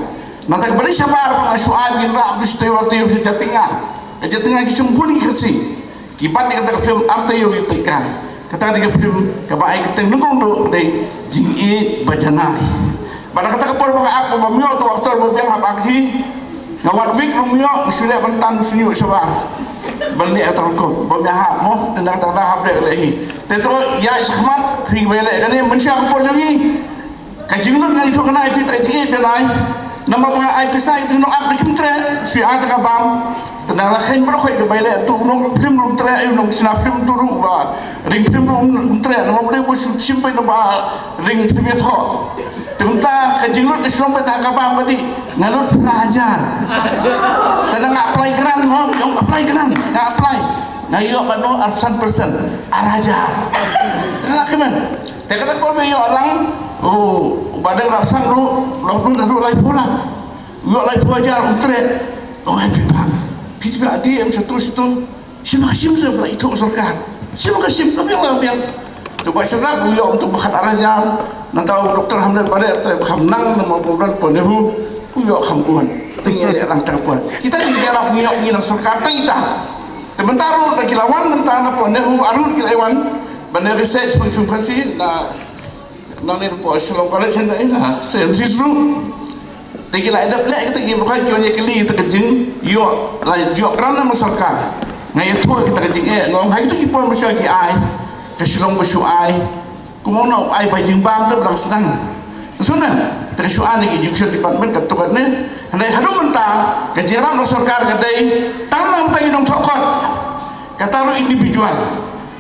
nanti beri sabar pak ngasuai bin ra bistu waktu yo jatinga kicumpuni kasi kibat kata film arte yo ipika kata dia film kabai kita nunggu do dei jingi bajanai pada kata kapor bang aku bamyo to aktor bobiang habagi ngawat wik rumyo sule bentang sunyu sabar bandi atar ko bamya ha mo tenda kata hab dek lehi teto ya sakhmat fi bele kane manusia kapor jangi kajingnut ngali to kana ip tai ji belai nama bang ip sai tu no ak kimtre fi ata ka bang tenda lakhin bro khoi ke bele tu no film rum tre ay no sina film tu ru ba ring film rum tre no boleh bos simpai no ba ring film itu tentang kejingut Islam pada kapang badi ngalut pelajar tanda ngak apply geran no yang apply geran ngak apply ngayo bano ratusan persen arajar tengah kemen tekada ko be yo orang badang rapsang ru lalu ru lai pula yo lai pelajar utre no en pipa pitba di satu situ sim sebab itu usulkan sim kasim kami yang tu bahasa nak yo untuk bahan arajar nantau dokter Hamdan pada khamnang nama bulan penehu yo khampuan tinggi dia tang terpuan kita di jarak ngiyok nang sarkar kita sementara lagi lawan mentang apa nehu arun kilawan bandar research pengfungsi na nang ni po selong kali cenda ina sensisru tegi la ada plek kita gi bukan kionya keli kita kejing yo la yo kerana masyarakat ngai tu kita kejing ngom hai tu ipon masyarakat ai ke selong besu ai kumono ai bajing bam tu belang senang suna tersuan ni education department katukan ni handai harum mentang kejaran masyarakat kadai tanam tayi dong thokot kata ru individual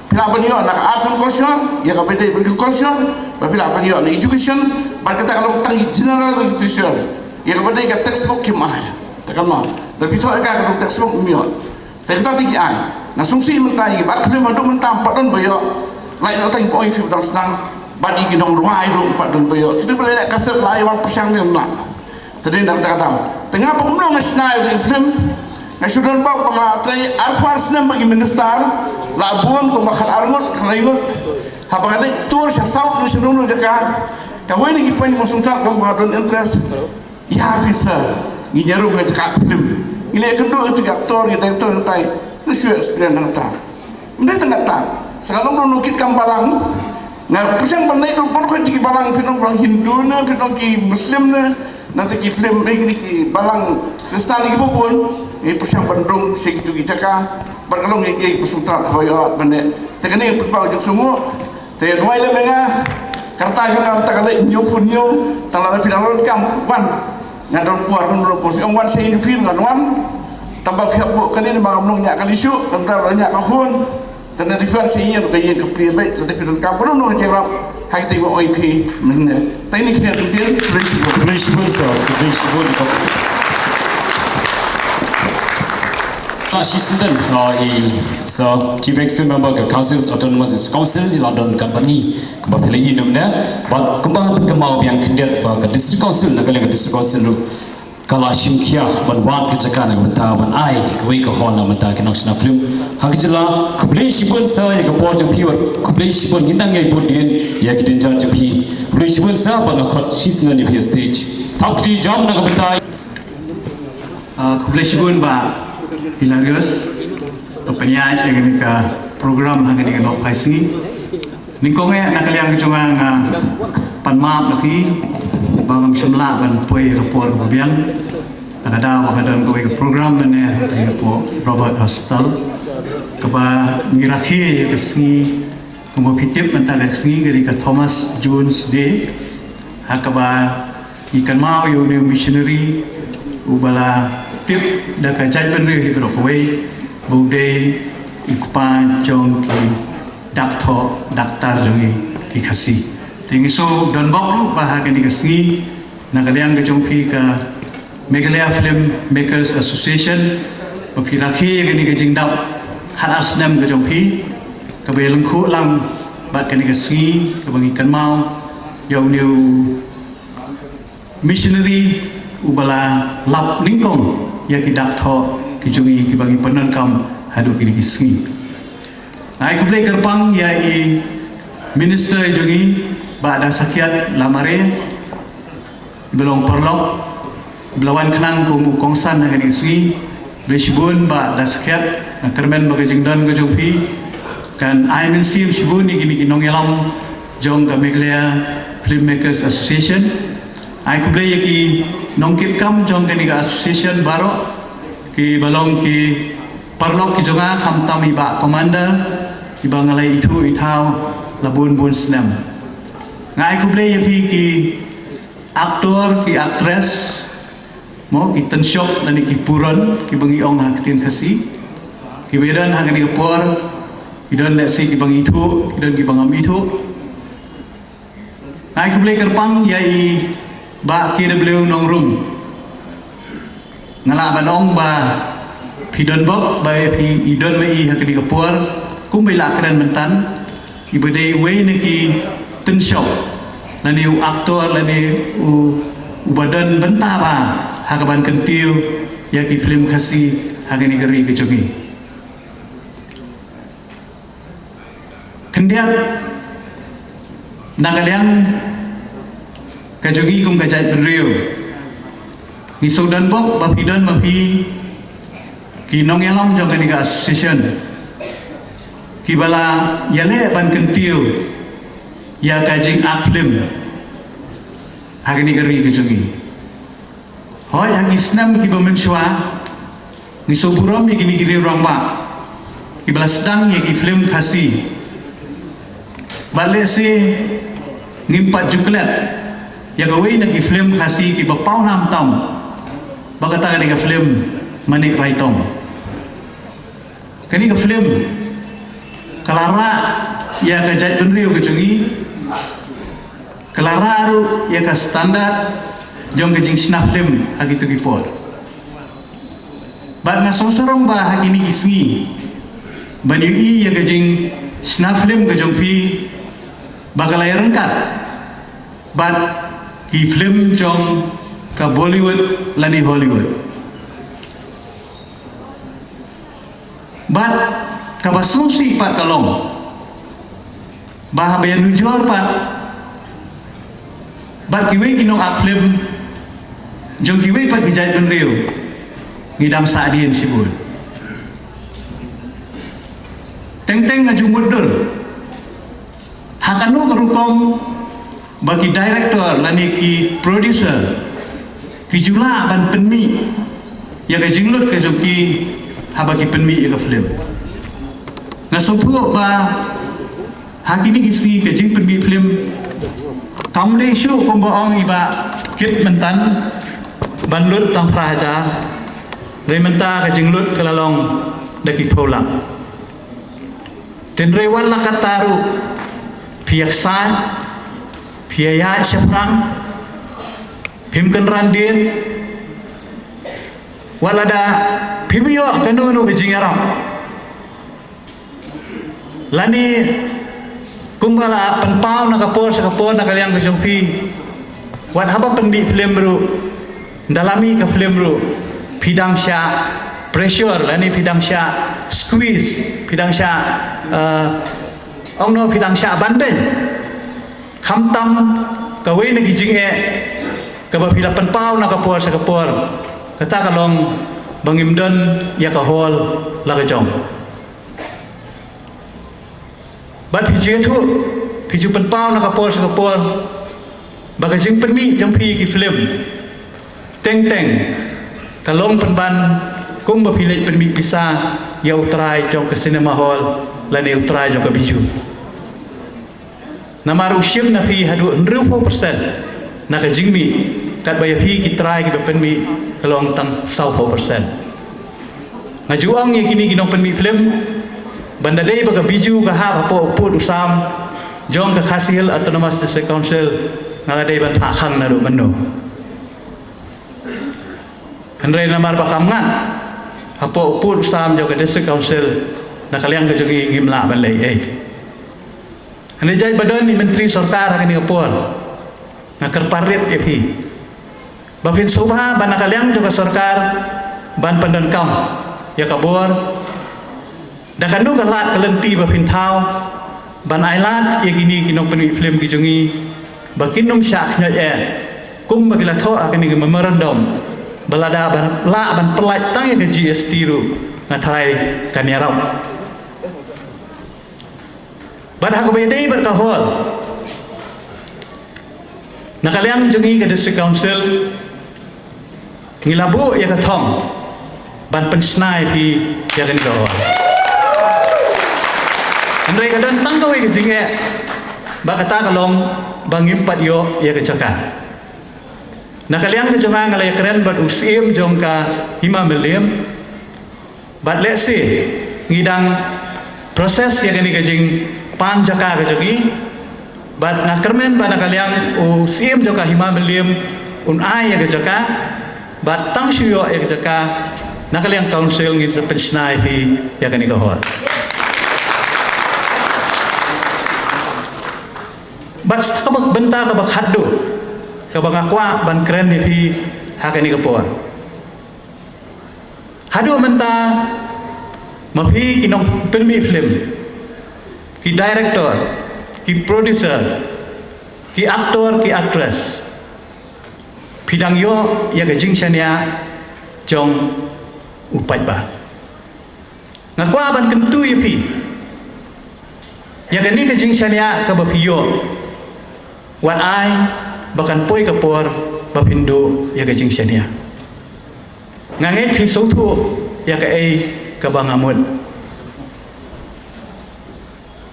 bila banyo nak arts and culture ya kapite agriculture bila banyo nak education berkata kalau tangi general education ya kapite ka textbook kimah takama tapi tu ka textbook mio terkata tinggi ai na sungsi mentai ba klem ado mentang padon bayo lain orang pun ikut dalam senang badi ginong ruai ru padon bayo kita boleh nak kasar lai wang pesang ni nak tadi nak kata tengah pemulung nasional di film sudah bawa pengatrai arfars nem bagi minister labuan ko makan arngot kalaingot habang ada tur sa south ni sunung jaka kawai ni kipan mo sungsak ko ngadon interest ya bisa nginyaru ka jaka film ile kendo itu aktor kita itu nantai ni syu experience nanta ndai tangata sekarang lo nukit kambalang na pusang panai do pon ko jiki balang pinong balang Hindu na pinong ki Muslim na nanti ki film ni ki balang Kristen ki pun pusang bandung segitu jaka berkalung ki pusulta hayo bende tekani pun juk sungu te doi le menga karta yo ngam takale nyu pun nyu tangala pinalon kam wan ngadon puar pun pun wan sei film ngan tambah pihak bu kali ni bangam nya kali syu kantar nya kahun tanda diferensi yang kaya kepriye baik tanda film kampung no cerap hak tengok OIP mana teknik dia penting prinsip Assistant so Chief Executive Member ke Council Autonomous Council di London Company kembali lagi namanya but kembang kemau yang kendet ke District Council nak ke District Council kalau simkia banwan kejakan yang mentah ban ai kawai ke hon yang mentah ke nasional film hak jela kublai sibun sa ya ke port jepi kublai sibun hindang ya budien ya ke dinjar jepi kublai sibun sa ban khot sisna ni stage thakli jam nak mentah kublai sibun ba hilarious penyanyi yang ini ke program yang ini ke nok paisi ningkongnya nak kalian kecungan panmap lagi bangam semla ban poi rapor babian ada bagadan koi program ne po Robert Hospital keba ngiraki kesni kumo pitip mentang kesni gari ka Thomas Jones Day hakaba ikan mau yo new missionary ubala tip da ka jai penri hibro koi bude ikpa jong ki daktar jongi ki khasi tinggi so dan bok bahag ni kesni nak kalian kejongpi ke Meghalaya Film Makers Association bapiraki ni kejing dap hat asnam kejongpi ke belengku lang bat kani kesni ke bangikan mau yau new missionary ubala lap ningkong ya kidak tho kijongi ki bagi penankam hadu ki kesni ai kublai kerpang ya i minister jongi ba'da sakiat lamare belum perlok belawan kenang kumu kongsan dengan isi bersibun ba'da sakiat kermen bagai jengdan kejongpi kan aimin sim sibun ni gini nong elam jong ke Meghalaya Filmmakers Association ai kublai ki nong kit kam jong ke ni association baro ki balong ki perlok ki jonga kam tam iba commander ibangalai itu itau labun bun senam ngai kublai yang ki aktor ki aktris mo ki tensyok dan ki puron ki bangi ong hak tin khasi ki bedan hak ni por ki don le si ki bangi itu ki don ki bangam itu ngai kublai kerpang yai ba ki bleu nong rum ngala ban ong ba pidon bok ba pi idon mai hak ni por kum bai la kran mentan ki bedai we ni ki tensyok lani aktor lani badan bentar ba hakaban kentiu ya ki film khasi hagani geri kejogi kendiat nakalian kejogi kum kajai beriu ni sodan bok bapidan mapi ki nongelam jogani ka association ki bala yale ban kentiu ya kajing aklim hagani geri kejogi hoi hagi senam ki bemensua ni soburam ni gini giri ramba ki bala sedang ya ki film khasi balik si ngimpat juklet ya gawai na ki film khasi ki bapau nam tam bagata ka film manik raitong kani ka film kalara ya ka jai penriu kejogi kelararu ya ka standar jong kejing snap film hagi tu kipor bat na sosorong ba hagi ni isngi bani i ya kejing snap film kejong pi bakalai rengkat bat ki film jong ka Bollywood lani Hollywood bat kabasungsi pat kalong bahagia nujur pat bat kiwe kinong aklim jong kiwe pat kijai penriu ngidam saadien sibul teng-teng ngaju mundur hakanu kerukom bagi director lani ki producer ki jula ban penmi ya ka jinglut ke joki habagi penmi ya ka film ngasong thuo ba hakini kisi ke jing penmi film kamle shu komboong iba kit mentan ban lut tam praja rementa ke jinglut kelalong daki thola tenrewan lakataru piaksan piaya seprang pimken randin walada pimio kanu bijingaram lani kumbala penpau nakapor sakapor nakaliang kejongpi wat haba penbi film ru dalami ke film ru pidang sya pressure lani pidang sya squeeze pidang sya ongno pidang sya bandeng hamtam kawe na gijing kaba pila penpau na kapor sa kapor kata kalong bangimdan ya kahol lagajong bat piju tu piju penpau na kapor sa kapor bagajing penmi jang pi ki film teng kalong penban kum ba pila penmi pisa ya utrai jong ke cinema hall lani utrai jong ke biju namaru ship na fi hadu 100% na ka jingmi kat baya fi ki try ki penmi kalong tang 100% ngajuang ye kini ginong penmi film banda dei baga biju ka ha po usam jong ka khasil autonomous district council ngala dei ban khang na ru mano andre namar bakamngan apo usam jong ka district council na kaliang ka jogi ngimla ban lei ane jai badan ni menteri sarkar kini apor na kerparit ya pi bafin subha ban kaliang juga sarkar ban pandan kam ya kabor da kanu galat kalenti bafin thau ban ailat ya gini kinong peni film kijungi bakinum syak nya kum bagila tho akani memorandum balada ban la ban pelai tang ya GST ru na thai kaniarau Badah ko bedai berkahol. Nakaliang jungi ke district council ngilabu ya kathong ban pensnai pi ya kan kahol. Andai kadan tang kawe ke jinge ba kata kalong bangim pat yo ya ke caka. Nakaliang ke jonga ngalai keren bat usim jongka hima meliam bat lesi ngidang proses ya kan kejing pan jaka ke jogi bat na kermen bana kaliang u sim joka hima beliam un ai ya ke jaka bat tang shuyo ya ke jaka na kaliang council ngin sa pensnai pi ya kan ko hor bat kabak benta kabak haddo kabak akwa ban keren ni pi ha kan ko por hadu menta mafi kinong penmi film ki director, ki producer, ki aktor, ki actress. Pidang yo ya ke jingshania jong upai ba. Ngakwa ban kentu ya pi. Ya ke ni ke jingshania ka ba piyo. Wan ai bakan poi ka por ba pindo ya ke jingshania. Ngangai pi sotu ya ke ai ka bangamut.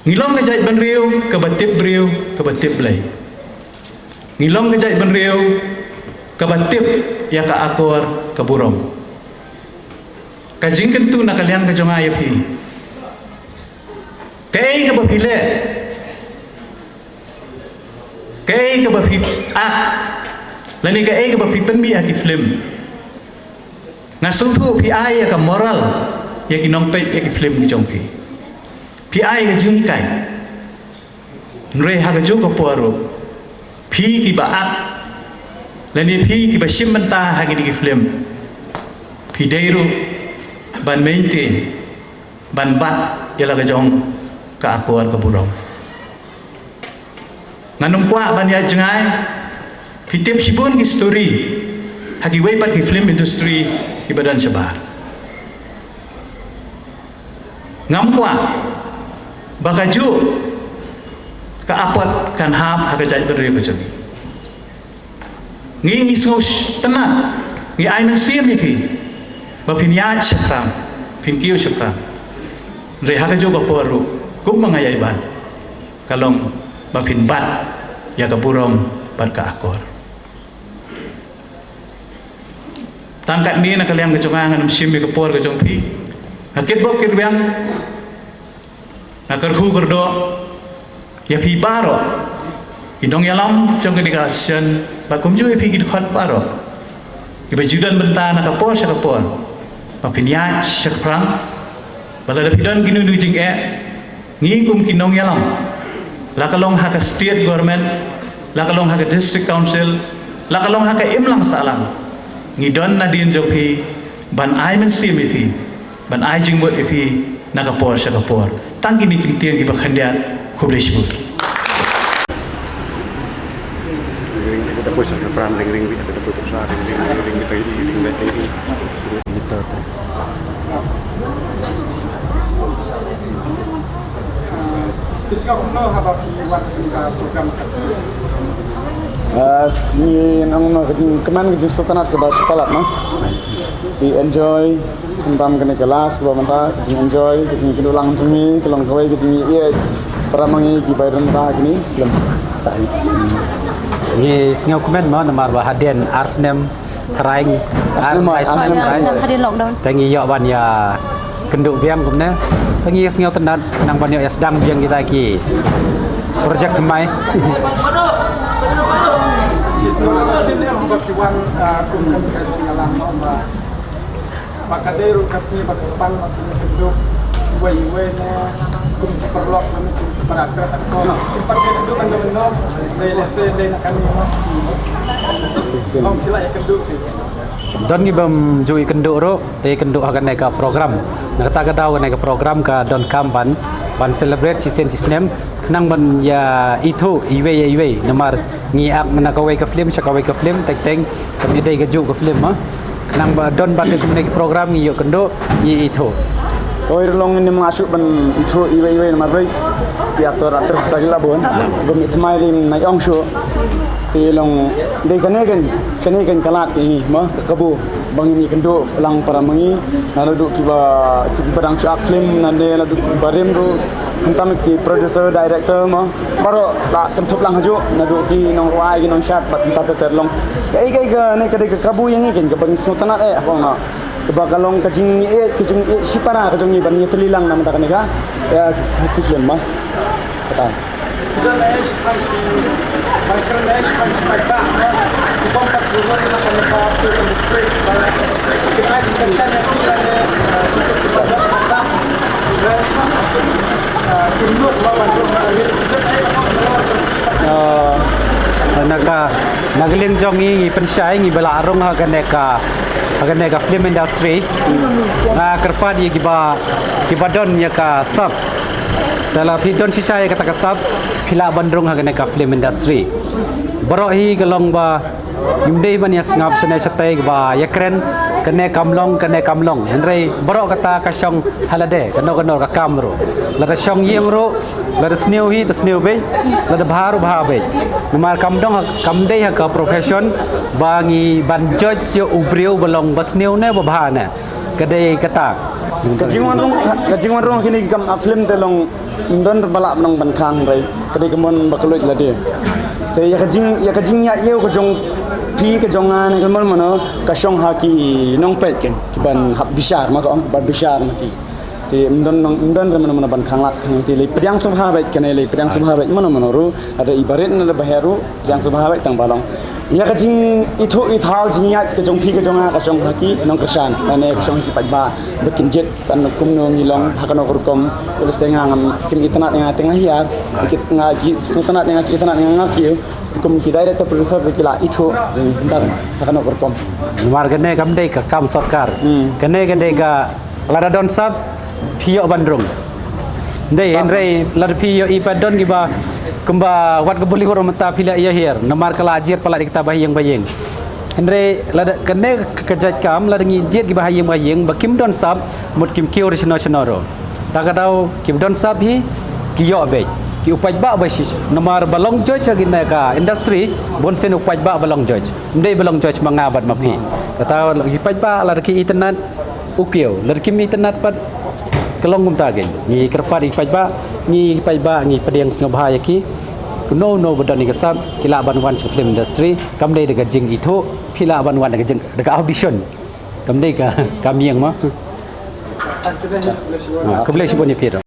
Ngilong kejait benriu ke batip briu ke batip belai. Ngilong kejait benriu ke batip ya ke akor ke burong. Kajing kentu nak kalian ke jonga ya pi. Kei ke bapile. Kei ke bapi ak. Lani kei ke bapi penmi aki film. Ngasutu pi ai ya ke moral ya ki nompek ya ki film ki jong pi. Pi ai ke jing kai nre ha ke joko poro pi ki baat lani pi ki bashim menta ha ki film pi deiru ban maintain ban bat ialah kejong ke akor ke burung nganum kuat ban ya jengai pitip sibun ki story hagi wepat ki film industry ki badan sebar ngam kuat bakaju ke apot kan hap haga jai beri ko jami ngi sos tenat ngi ai nang sim ni pi ba pin ya chakram pin kiu chakram re haga jo ko poru kum mangayai ban kalong ba pin bat ya ka burong ban ka akor tangkat ni nak kalian kejongan ngam sim ke por ke jong pi akit bok kit wiang nakar khu kerdo ya pi baro kinong yalam jong ke dikasian bakum ju pi kit khat baro iba judan benta nak kapor sa kapor papinya syakprang bala da pidan kinu nu jing ngi kum kinong yalam la kalong ha ka state government la kalong ha ka district council la kalong ha ka imlang salam ngi don na din jong pi ban ai men sim pi ban ai jing bot pi nak kapor sa kapor tangki ni kim tiang ki bakhandiat khublesh bu kita push ke peran ring kita putus ring kita ini kita ni ang keman ke sultanat ke balat no we enjoy kembang kena kelas bawa mata enjoy kejing kedulang tumi kelong kawai kejing iya para mangi ki bayran ta kini film tai ni singau komen ma namar ba hadian Arsenal teraing Arsenal hadian lockdown tangi yok ban ya kenduk biam kumne tangi singau tenat nang ban ya sedang biang kita ki projek kemai Makadero kasih bakal makadero way kum perlok kami para aktres aktor sempat kedua kan domino dari lesen dari kami mau kila ya kedua don ni bam jui kenduk ro te kenduk akan naik program nak kata tahu naik program ka don kampan ban celebrate season system kenang ban ya itu iwe namar ngiak menakawai ke film sakawai ke film teng kami dai ke ju ke film ha kenang ba don ban naik program ngi yo kenduk ni itu oi long ni masuk ban itu iwe namar bai ti aktor tagila bon gum itmai ring na yong shu ti long dei kane kan kalat ni ma kabu bang ini kendo lang para mangi naladu kiba barang chak film nande ladu barim ru kentam ki producer director ma baro la kentup lang haju nadu ki nong wai ki nong shot bat ta terlong kai ga ne kade kabu yang ni kan bang sultanat apa na keba kalong kajing sipara kajing ni ban ni telilang nam ta kanega ya si film ma kata sudah lesh Michael Nash Michael Kompak juga dengan penekap film stress kita akan yang kita ada masak tunjuk lawan naka nagaling jongi pensyai ngi bala arung haganeka film industry na kerpat ye kiba don ya ka sab dalam pidon sisai kata kasab pila bandrung haganeka film industry borohi galong ba yumdei ban ya ngap sene satai ba yakren kene kamlong henrei borok kata kasyong halade kano ka kamro lada syong yengro lada sneu hi to sneu be lada baharu bahabe namar kamdei ha ka profession bangi ban judge yo ubriu belong basneu ne ba bahana kadai kata kajingwan rong kini kam film telong indon balak nang bankang rai kadai kemon bakaloi lade te ya kajing ya yeu kajong pi kajongan kemon mano kasyong haki nong pet ken kiban hab bisar maka om ban bisar maki te indon mana bankang lat kan te le pedang subha baik kan le pedang subha baik mana ru ada ibarat na baheru pedang subha baik tang balong ya kajing itu ithau jingat kajong pi kajonga kasyong haki nong kesan ane kasyong ki padba bekin jet kan kumno ngilong hakano kurkom ulis tengah kim itnat yang tengah hiar kit ngaji sultanat yang itnat yang ngaki kum ki director producer kila itu bentar hakano kurkom wargane kamdei ka kam sarkar kene ga lada don sab Pio Bandung. Dei Henry lar pio ipadon giba kemba wat kebuli horo mata pila ia hier namar kelajir pala kita bayang bayang. Henry lar kene kejat kam lar ngijit giba hayang bayang bakim don sab mut kim kio national ro. Takadau kim don sab hi kiyo be. Ki upaj ba basis namar balong joj agina ka industry bon sen upaj ba balong joj. Dei balong joj mangabat mapi. Kata upaj ba lar ki internet ukio lar kim internet pat kelong gum tagen ni kerpat ifaj ba ni ifaj ba ni pediang sngab bahaya ki kuno no bodan ni kasab kila ban wan film industry kamdei de jing itu pila ban wan de jing de audition kamdei ka kamiang ma keblesi punya piro